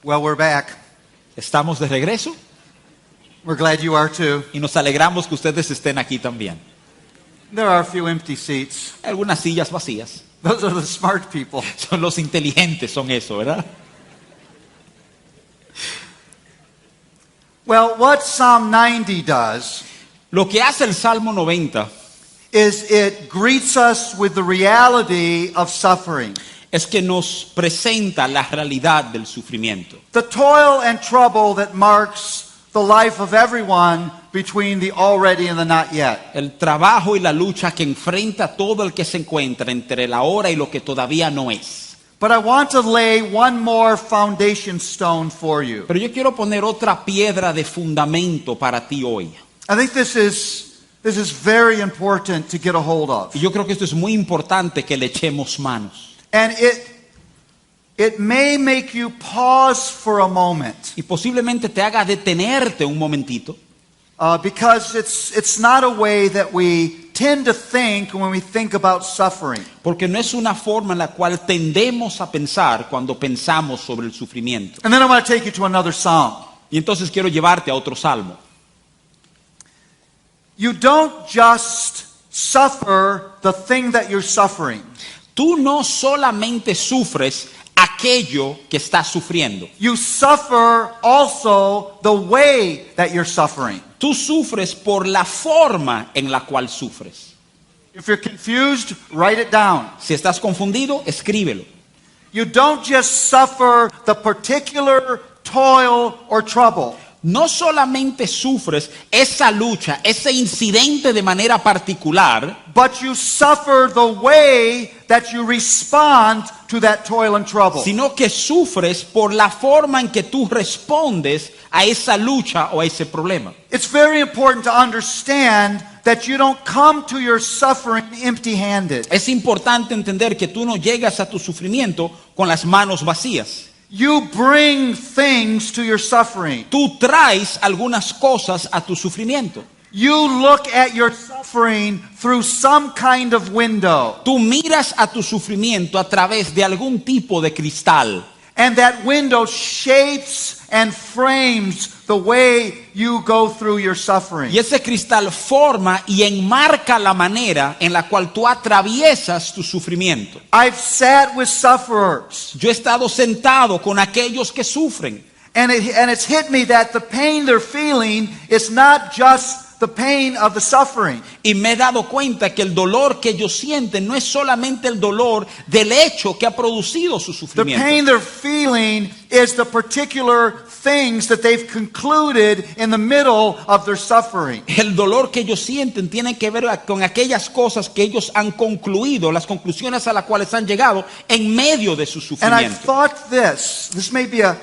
Well, we're back. Estamos de regreso We're glad you are too. y nos alegramos que ustedes estén aquí también. There are a few empty seats. Hay algunas sillas vacías. Those are the smart people. Son los inteligentes, son eso, ¿verdad? Well, what Psalm 90 does Lo que hace el Salmo 90 is it greets us with the reality of suffering. es que nos presenta la realidad del sufrimiento. The toil and trouble that marks the life of everyone between the already and the not yet. El trabajo y la lucha que enfrenta todo el que se encuentra entre la ahora y lo que todavía no es. But I want to lay one more foundation stone for you. Pero yo quiero poner otra piedra de fundamento para ti hoy. I think this is very important to get a hold of. Y yo creo que esto es muy importante que le echemos manos. And it may make you pause for a moment, Y posiblemente te haga detenerte un momentito. because it's not a way that we tend to think when we think about suffering. Porque no es una forma en la cual tendemos a pensar cuando pensamos sobre el sufrimiento. And then I want to take you to another psalm. Y entonces quiero llevarte a otro salmo. You don't just suffer the thing that you're suffering. Tú no solamente sufres aquello que estás sufriendo. You suffer also the way that you're suffering. Tú sufres por la forma en la cual sufres. If you're confused, write it down. Si estás confundido, escríbelo. You don't just suffer the particular toil or trouble. No solamente sufres esa lucha, ese incidente de manera particular, But you suffer the way that you respond to that toil and trouble. sino que sufres por la forma en que tú respondes a esa lucha o a ese problema. It's very important to understand that you don't come to your suffering empty-handed. Es importante entender que tú no llegas a tu sufrimiento con las manos vacías. You bring things to your suffering. Tú traes algunas cosas a tu sufrimiento. You look at your suffering through some kind of window. Tú miras a tu sufrimiento a través de algún tipo de cristal. And that window shapes and frames the way you go through your suffering. Y ese cristal forma y enmarca la manera en la cual tú atraviesas tu sufrimiento. I've sat with sufferers, Yo he estado sentado con aquellos que sufren. and it's hit me that the pain they're feeling is not just the pain of the suffering. Y me he dado cuenta que el dolor que ellos sienten no es solamente el dolor del hecho que ha producido su The sufrimiento. pain they're feeling is the particular things that they've concluded in the middle of their suffering. El dolor que ellos sienten tiene que ver con aquellas cosas que ellos han concluido, las conclusiones a las cuales han llegado en medio de su And I sufrimiento. thought this may be an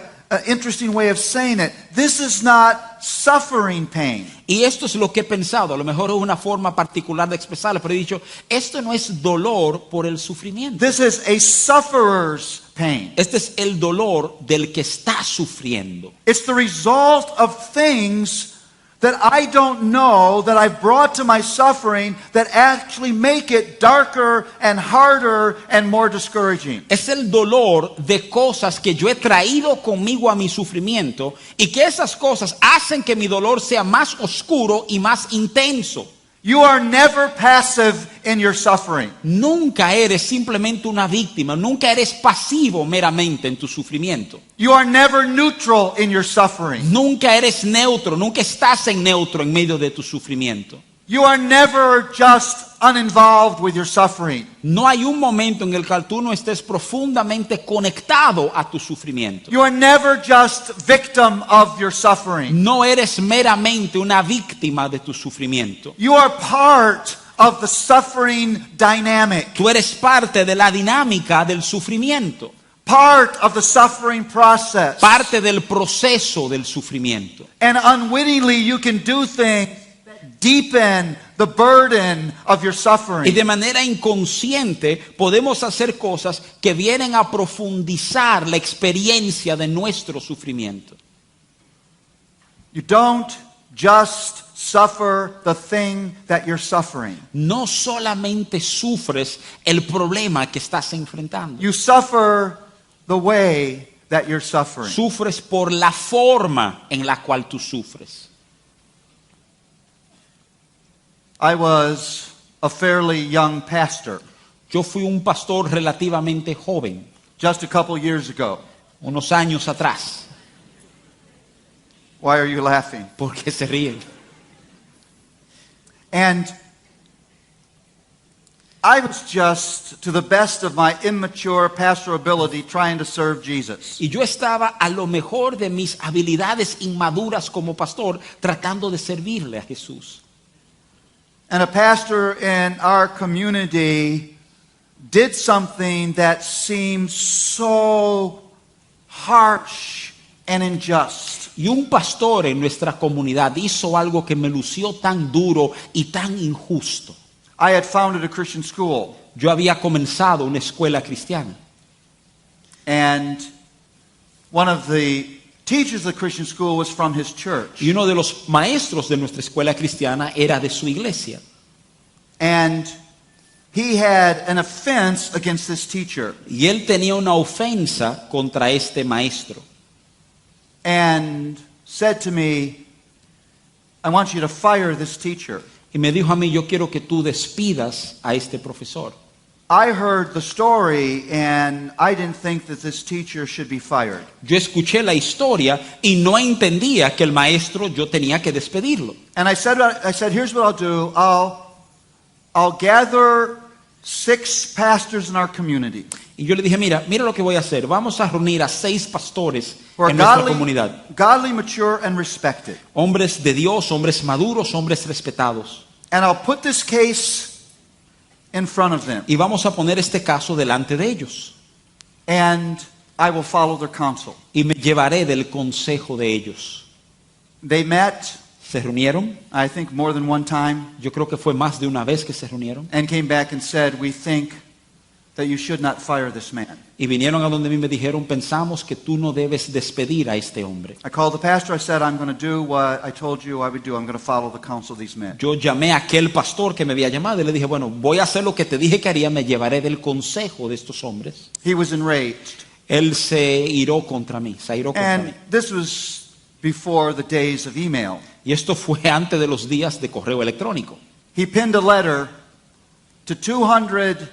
interesting way of saying it. This is not suffering pain. Y esto es lo que he pensado, a lo mejor es una forma particular de expresarlo, pero he dicho, esto no es dolor por el sufrimiento. This is a sufferer's pain. Este es el dolor del que está sufriendo. It's the result of things that I don't know that I've brought to my suffering that actually make it darker and harder and more discouraging. Es el dolor de cosas que yo he traído conmigo a mi sufrimiento y que esas cosas hacen que mi dolor sea más oscuro y más intenso. You are never passive in your suffering. Nunca eres simplemente una víctima, nunca eres pasivo meramente en tu sufrimiento. You are never neutral in your suffering. Nunca eres neutro, nunca estás en neutro en medio de tu sufrimiento. You are never just uninvolved with your suffering. No hay un momento en el que tú no estés profundamente conectado a tu sufrimiento. You are never just victim of your suffering. No eres meramente una víctima de tu sufrimiento. You are part of the suffering dynamic, Tú eres parte de la dinámica del sufrimiento, part of the suffering process. parte del proceso del sufrimiento. And unwittingly you can do things that deepen the burden of your Y suffering. de manera inconsciente podemos hacer cosas que vienen a profundizar la experiencia de nuestro sufrimiento. You don't just suffer the thing that you're suffering. No solamente sufres el problema que estás enfrentando. You suffer the way that you're suffering. Sufres por la forma en la cual tú sufres. I was a fairly young pastor Yo fui un pastor relativamente joven, just a couple years ago. unos años atrás. Why are you laughing? ¿Por qué se ríen? And I was just, to the best of my immature pastoral ability, trying to serve Jesus. Y yo estaba a lo mejor de mis habilidades inmaduras como pastor tratando de servirle a Jesús. And a pastor in our community did something that seemed so harsh and unjust. Y un pastor en nuestra comunidad hizo algo que me lució tan duro y tan injusto. I had founded a Christian school, Yo había comenzado una escuela cristiana. and one of the teachers of the Christian school was from his church. Y uno de los maestros de nuestra escuela cristiana era de su iglesia. And he had an offense against this teacher. Y él tenía una ofensa contra este maestro. And said to me, I want you to fire this teacher. Y me dijo a mí, yo quiero que tú despidas a este profesor. I heard the story and I didn't think that this teacher should be fired. Yo escuché la historia y no entendía que el maestro yo tenía que despedirlo. And I said, here's what I'll do. I'll gather 6 pastors in our community Y yo le dije, mira lo que voy a hacer. Vamos a reunir a 6 pastores who are en nuestra comunidad. godly, mature, and respected. Hombres de Dios, hombres maduros, hombres respetados. And I'll put this case in front of them. Y vamos a poner este caso delante de ellos. And I will follow their counsel. Y me llevaré del consejo de ellos. They met, Se reunieron. I think, more than one time, Yo creo que fue más de una vez que se reunieron. and came back and said, we think that you should not fire this man. Y vinieron a donde a mí me dijeron, pensamos que tú no debes despedir a este hombre. I called the pastor. I said, I'm going to do what I told you I would do. I'm going to follow the counsel of these men. Yo llamé a aquel pastor que me había llamado y le dije, bueno, voy a hacer lo que te dije que haría, me llevaré del consejo de estos hombres. He was enraged. Él se iró contra mí, se iró contra mí. And this was before the days of email. Y esto fue antes de los días de correo electrónico. He pinned a letter to 200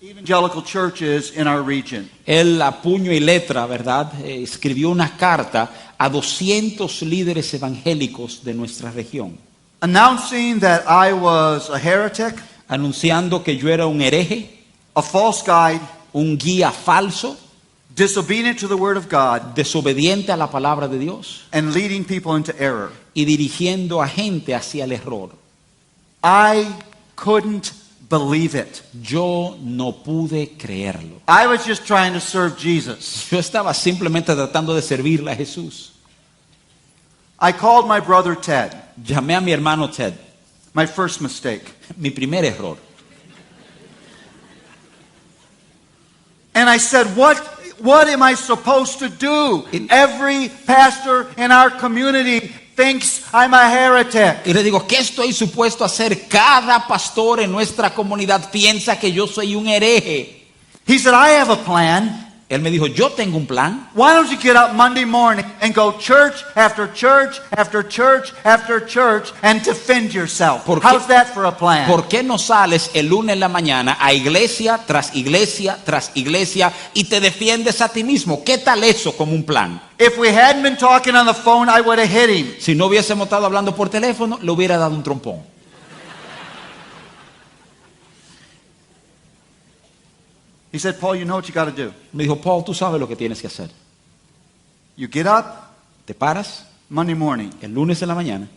evangelical churches in our region. Él a puño y letra, ¿verdad? Escribió una carta a 200 líderes evangélicos de nuestra región, Announcing that I was a heretic, anunciando que yo era un hereje, a false guide, un guía falso, disobedient to the word of God, desobediente a la palabra de Dios and leading people into error. y dirigiendo a gente hacia el error. I couldn't believe it. Yo no pude creerlo. I was just trying to serve Jesus. Yo estaba simplemente tratando de servirle a Jesús. I called my brother Ted, Llamé a mi hermano Ted, my first mistake. mi primer error. And I said, what am I supposed to do? Every pastor in our community thinks I'm a heretic. Y le digo, ¿qué estoy supuesto a hacer? Cada pastor en nuestra comunidad piensa que yo soy un hereje. He said, I have a plan. Él me dijo, yo tengo un plan. Why don't you get up Monday morning and go church after church after church after church and defend yourself? ¿Por qué? How's that for a plan? ¿Por qué no sales el lunes en la mañana a iglesia tras iglesia tras iglesia y te defiendes a ti mismo? ¿Qué tal eso como un plan? If we hadn't been talking on the phone, I would have hit him. Si no hubiésemos estado hablando por teléfono, le hubiera dado un trompón. He said, Paul, you know what you got to do. Me dijo, Paul, tú sabes lo que tienes que hacer. You get up Te paras Monday morning el lunes en la mañana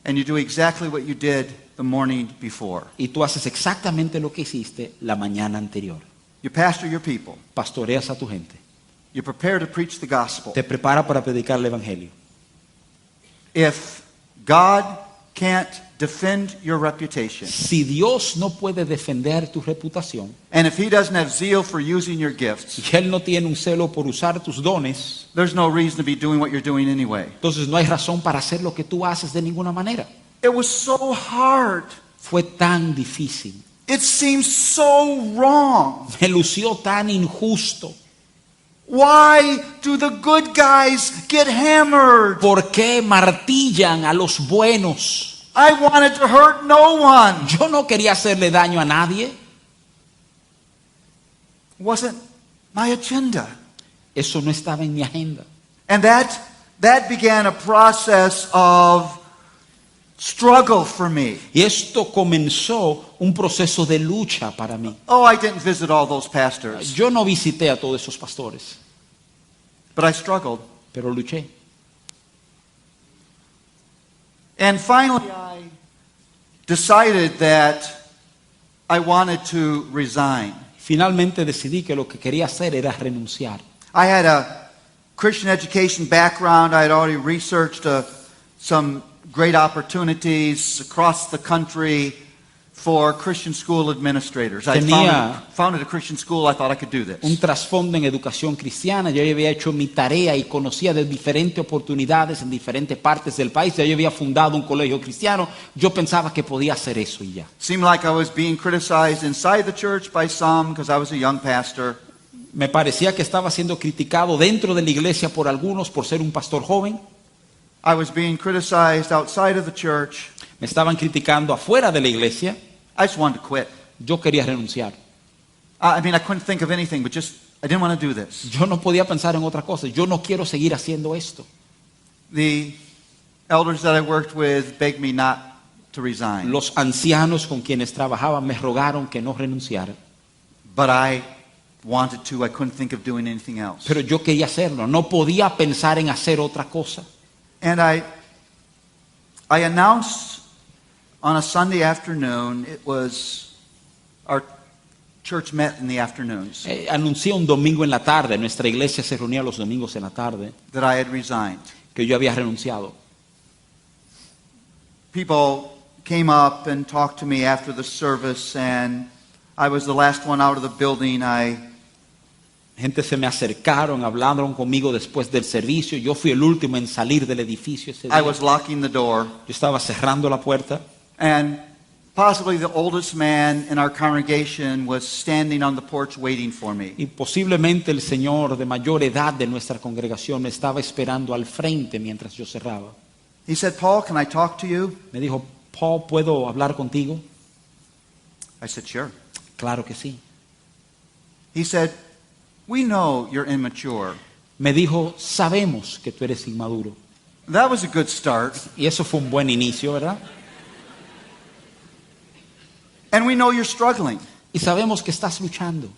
and you do exactly what you did the morning before. y tú haces exactamente lo que hiciste la mañana anterior. You pastor your people. Pastoreas a tu gente. You prepare to preach the gospel. Te prepara para predicar el evangelio. If God can't defend your reputation, Si Dios no puede defender tu reputación and if He doesn't have zeal for using your gifts, y Él no tiene un celo por usar tus dones, there's no reason to be doing what you're doing anyway. entonces no hay razón para hacer lo que tú haces de ninguna manera. It was so hard. Fue tan difícil. It seems so wrong. Me lució tan injusto. Why do the good guys get hammered? ¿Por qué martillan a los buenos? I wanted to hurt no one. Yo no quería hacerle daño a nadie. It wasn't my agenda. Eso no estaba en mi agenda. And that began a process of struggle for me. Y esto comenzó un proceso de lucha para mí. Oh, I didn't visit all those pastors, Yo no visité a todos esos pastores, but I struggled. pero luché. And finally, I decided that I wanted to resign. Finalmente decidí que lo que quería hacer era renunciar. I had a Christian education background. I had already researched some great opportunities across the country for Christian school administrators. I founded a Christian school. I thought I could do Un this. trasfondo en educación cristiana, yo había hecho mi tarea y conocía de diferentes oportunidades en diferentes partes del país. Yo había fundado un colegio cristiano, yo pensaba que podía hacer eso y ya. Seemed like I was being criticized inside the church by some because I was a young pastor. Me parecía que estaba siendo criticado dentro de la iglesia por algunos por ser un pastor joven. I was being criticized outside of the church. Me estaban criticando afuera de la iglesia. I just wanted to quit. Yo quería renunciar. I mean, I couldn't think of anything, but I didn't want to do this. Yo no podía pensar en otra cosa. Yo no quiero seguir haciendo esto. The elders that I worked with begged me not to resign. Los ancianos con quienes trabajaba me rogaron que no renunciara. But I wanted to. I couldn't think of doing anything else. Pero yo quería hacerlo. No podía pensar en hacer otra cosa. And I announced on a Sunday afternoon, it was our church met in the afternoons, Anuncié un domingo en la tarde, nuestra iglesia se reunía los domingos en la tarde, that I had resigned. que yo había renunciado. People came up and talked to me after the service, and I was the last one out of the building. Gente se me acercaron, hablaron conmigo después del servicio. Yo fui el último en salir del edificio ese día. I was locking the door, Yo estaba cerrando la puerta and possibly the oldest man in our congregation was standing on the porch waiting for me. y posiblemente el señor de mayor edad de nuestra congregación me estaba esperando al frente mientras yo cerraba. He said, "Paul, can I talk to you?" Me dijo, Paul, ¿puedo hablar contigo? I said, "Sure." Claro que sí. He said, "We know you're immature." Me dijo, sabemos que tú eres inmaduro. That was a good start. Y eso fue un buen inicio, ¿verdad? And we know you're struggling. Y sabemos que estás luchando.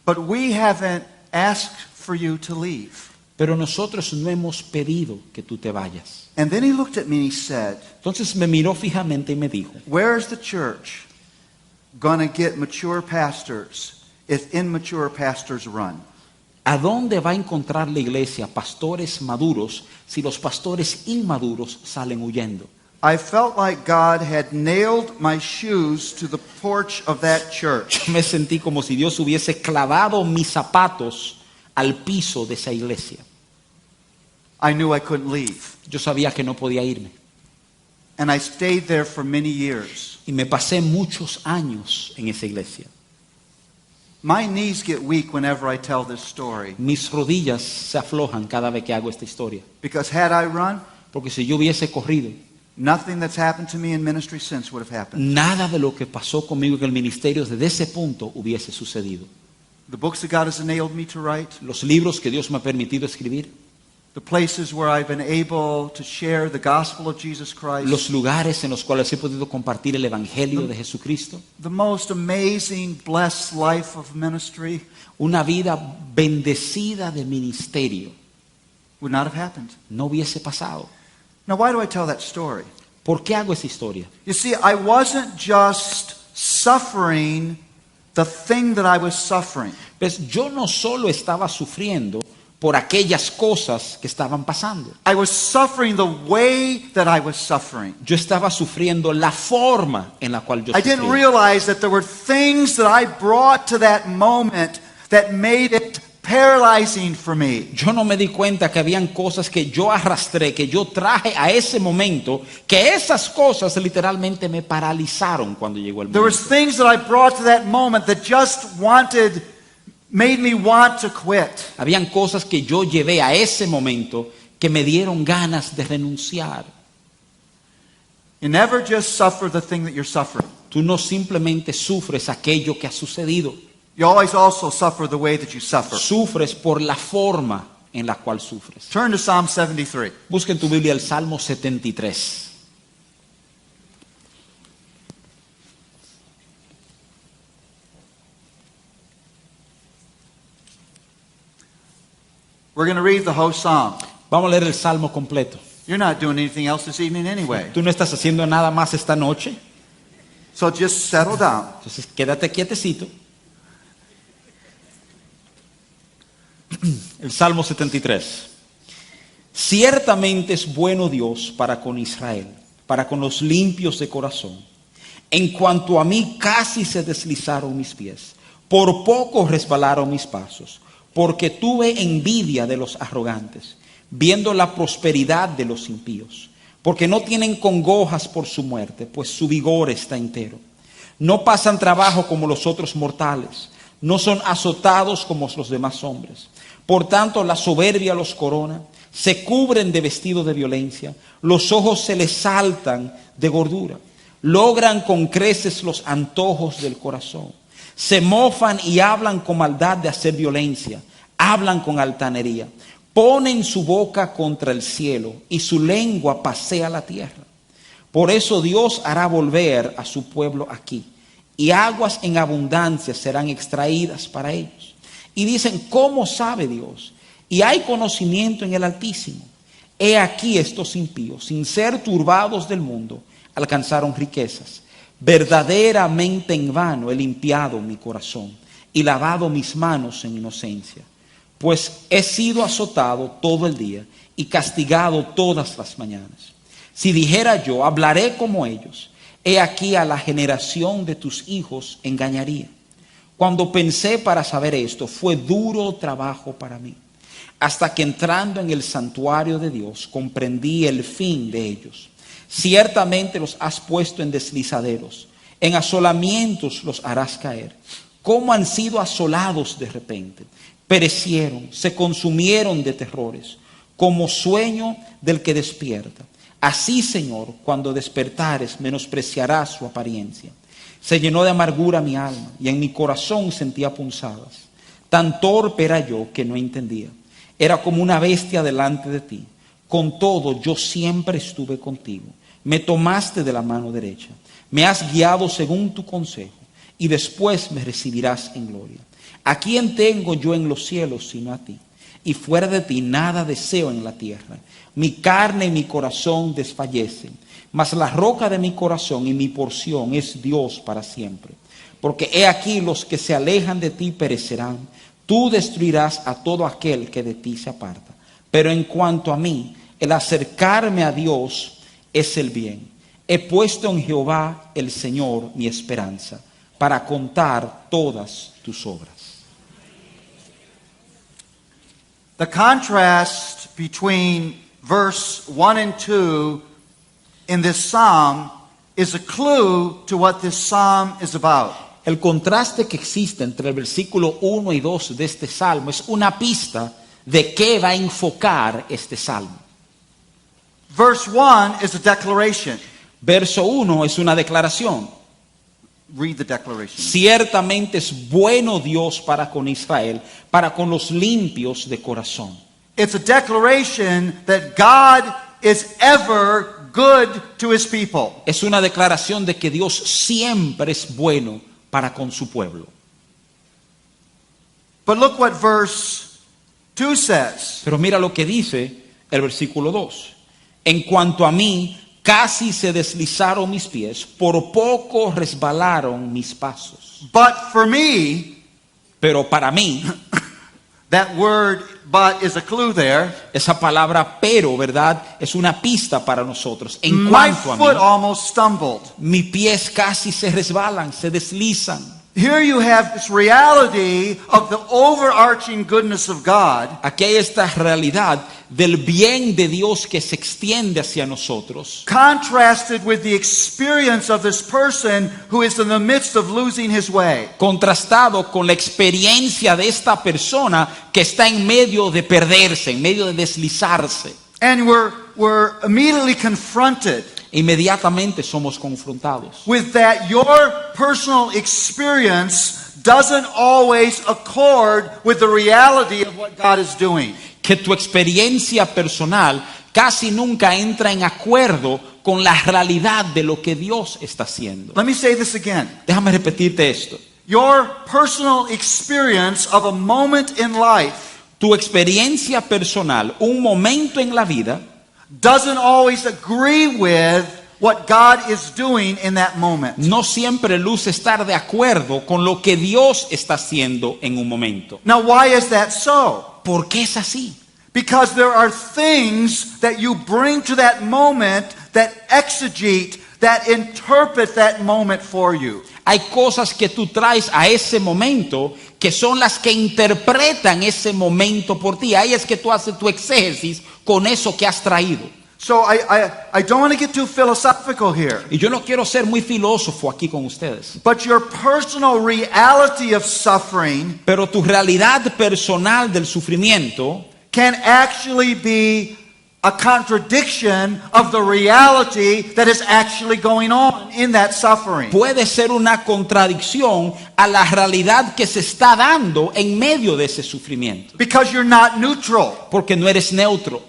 But we haven't asked for you to leave. Pero nosotros no hemos pedido que tú te vayas. And then he looked at me and he said, Entonces me miró fijamente y me dijo, "Where's the church going to get mature pastors if immature pastors run?" ¿a dónde va a encontrar la iglesia pastores maduros si los pastores inmaduros salen huyendo? I felt like God had nailed my shoes to the porch of that church. Yo me sentí como si Dios hubiese clavado mis zapatos al piso de esa iglesia. I knew I couldn't leave. Yo sabía que no podía irme. And I stayed there for many years. Y me pasé muchos años en esa iglesia. My knees get weak whenever I tell this story. Mis rodillas se aflojan cada vez que hago esta historia. Because had I run, Porque si yo hubiese corrido, nothing that's happened to me in ministry since would have happened. nada de lo que pasó conmigo en el ministerio desde ese punto hubiese sucedido. The books that God has enabled me to write, Los libros que Dios me ha permitido escribir, the places where I've been able to share the gospel of Jesus Christ, los lugares en los cuales he podido compartir el evangelio de Jesucristo, the most amazing, blessed life of ministry una vida bendecida de ministerio, would not have happened. no hubiese pasado. Now, why do I tell that story? ¿Por qué hago esa historia? You see, I wasn't just suffering the thing that I was suffering. Pues yo no solo estaba sufriendo por aquellas cosas que estaban pasando. I was suffering the way that I was suffering. Yo estaba sufriendo la forma en la cual yo I didn't sufría. realize that there were things that I brought to that moment that made it paralyzing for me. Yo no me di cuenta que habían cosas que yo arrastré, que yo traje a ese momento, que esas cosas literalmente me paralizaron cuando llegó el There was momento. things that I brought to that moment that just wanted made me want to quit. Habían cosas que yo llevé a ese momento que me dieron ganas de renunciar. You never just suffer the thing that you're suffering. Tú no simplemente sufres aquello que ha sucedido. You always also suffer the way that you suffer. Sufres por la forma en la cual sufres. Turn to Psalm 73. Busca en tu Biblia el Salmo 73. We're going to read the whole psalm. Vamos a leer el Salmo completo. You're not doing anything else this evening anyway. Tú no estás haciendo nada más esta noche, So just settle down. entonces quédate quietecito. El Salmo 73. Ciertamente es bueno Dios para con Israel, para con los limpios de corazón. En cuanto a mí, casi se deslizaron mis pies, por poco resbalaron mis pasos, porque tuve envidia de los arrogantes, viendo la prosperidad de los impíos, porque no tienen congojas por su muerte, pues su vigor está entero. No pasan trabajo como los otros mortales, no son azotados como los demás hombres. Por tanto, la soberbia los corona, se cubren de vestido de violencia, los ojos se les saltan de gordura, logran con creces los antojos del corazón, se mofan y hablan con maldad de hacer violencia, hablan con altanería, ponen su boca contra el cielo y su lengua pasea la tierra. Por eso Dios hará volver a su pueblo aquí, y aguas en abundancia serán extraídas para ellos. Y dicen, ¿cómo sabe Dios? Y hay conocimiento en el Altísimo. He aquí estos impíos, sin ser turbados del mundo, alcanzaron riquezas. Verdaderamente en vano he limpiado mi corazón y lavado mis manos en inocencia. Pues he sido azotado todo el día y castigado todas las mañanas. Si dijera yo, hablaré como ellos, he aquí a la generación de tus hijos engañaría. Cuando pensé para saber esto, fue duro trabajo para mí, hasta que entrando en el santuario de Dios, comprendí el fin de ellos. Ciertamente los has puesto en deslizaderos, en asolamientos los harás caer. ¿Cómo han sido asolados de repente? Perecieron, se consumieron de terrores, como sueño del que despierta. Así, Señor, cuando despertares, menospreciarás su apariencia. Se llenó de amargura mi alma, y en mi corazón sentía punzadas. Tan torpe era yo que no entendía. Era como una bestia delante de ti. Con todo, yo siempre estuve contigo. Me tomaste de la mano derecha. Me has guiado según tu consejo, y después me recibirás en gloria. ¿A quién tengo yo en los cielos sino a ti? Y fuera de ti nada deseo en la tierra. Mi carne y mi corazón desfallecen, mas la roca de mi corazón y mi porción es Dios para siempre. Porque he aquí los que se alejan de ti perecerán. Tú destruirás a todo aquel que de ti se aparta. Pero en cuanto a mí, el acercarme a Dios es el bien. He puesto en Jehová el Señor mi esperanza, para contar todas tus obras. The contrast between verse 1 and 2 in this psalm is a clue to what this psalm is about. El contraste que existe entre el versículo 1 y 2 de este salmo es una pista de qué va a enfocar este salmo. Verse 1 is a declaration. Verso 1 es una declaración. Read the declaration. Ciertamente es bueno Dios para con Israel, para con los limpios de corazón. It's a declaration that God is ever good to his people. Es una declaración de que Dios siempre es bueno para con su pueblo. But look what verse 2 says. Pero mira lo que dice el versículo 2. En cuanto a mí, casi se deslizaron mis pies, por poco resbalaron mis pasos. But for me, Pero para mí, that word but is a clue there. esa palabra pero, ¿verdad? Es una pista para nosotros. En My cuanto a foot mí, almost stumbled. mis pies casi se resbalan, se deslizan. here you have this reality of the overarching goodness of God, Aquí hay esta realidad del bien de Dios que se extiende hacia nosotros, contrasted with the experience of this person who is in the midst of losing his way. contrastado con la experiencia de esta persona que está en medio de perderse, en medio de deslizarse. And we're immediately confronted Inmediatamente somos confrontados with that your personal experience doesn't always accord with the reality of what God is doing. que tu experiencia personal casi nunca entra en acuerdo con la realidad de lo que Dios está haciendo. Let me say this again. Déjame repetirte esto. Your personal experience of a moment in life Tu experiencia personal, un momento en la vida, doesn't always agree with what God is doing in that moment. no siempre luce estar de acuerdo con lo que Dios está haciendo en un momento. Now, why is that so? ¿Por qué es así? Because there are things that you bring to that moment that exegete, that interpret that moment for you. Hay cosas que tú traes a ese momento que son las que interpretan ese momento por ti. Ahí es que tú haces tu exégesis con eso que has traído. So I don't want to get too philosophical here, Y yo no quiero ser muy filósofo aquí con ustedes, but your personal reality of suffering pero tu realidad personal del sufrimiento can actually be a contradiction of the reality that is actually going on in that suffering. puede ser una contradicción a la realidad que se está dando en medio de ese sufrimiento, Because you're not neutral. porque no eres neutro.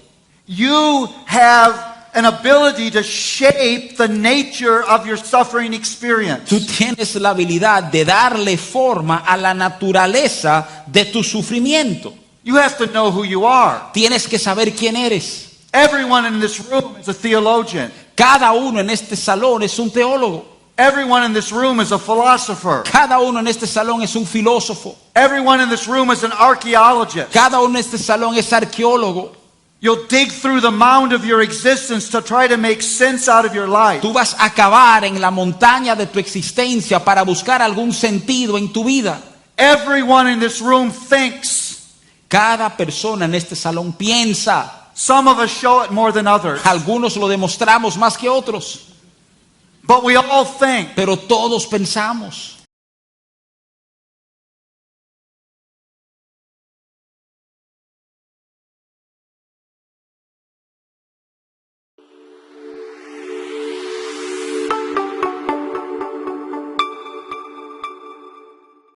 You have an ability to shape the nature of your suffering experience. Tú tienes la habilidad de darle forma a la naturaleza de tu sufrimiento. You have to know who you are. Tienes que saber quién eres. Everyone in this room is a theologian. Cada uno en este salón es un teólogo. Everyone in this room is a philosopher. Cada uno en este salón es un filósofo. Everyone in this room is an archaeologist. Cada uno en este salón es arqueólogo. You'll dig through the mound of your existence to try to make sense out of your life. Tú vas a cavar en la montaña de tu existencia para buscar algún sentido en tu vida. Everyone in this room thinks. Cada persona en este salón piensa. Some of us show it more than others. Algunos lo demostramos más que otros, But we all think. pero todos pensamos.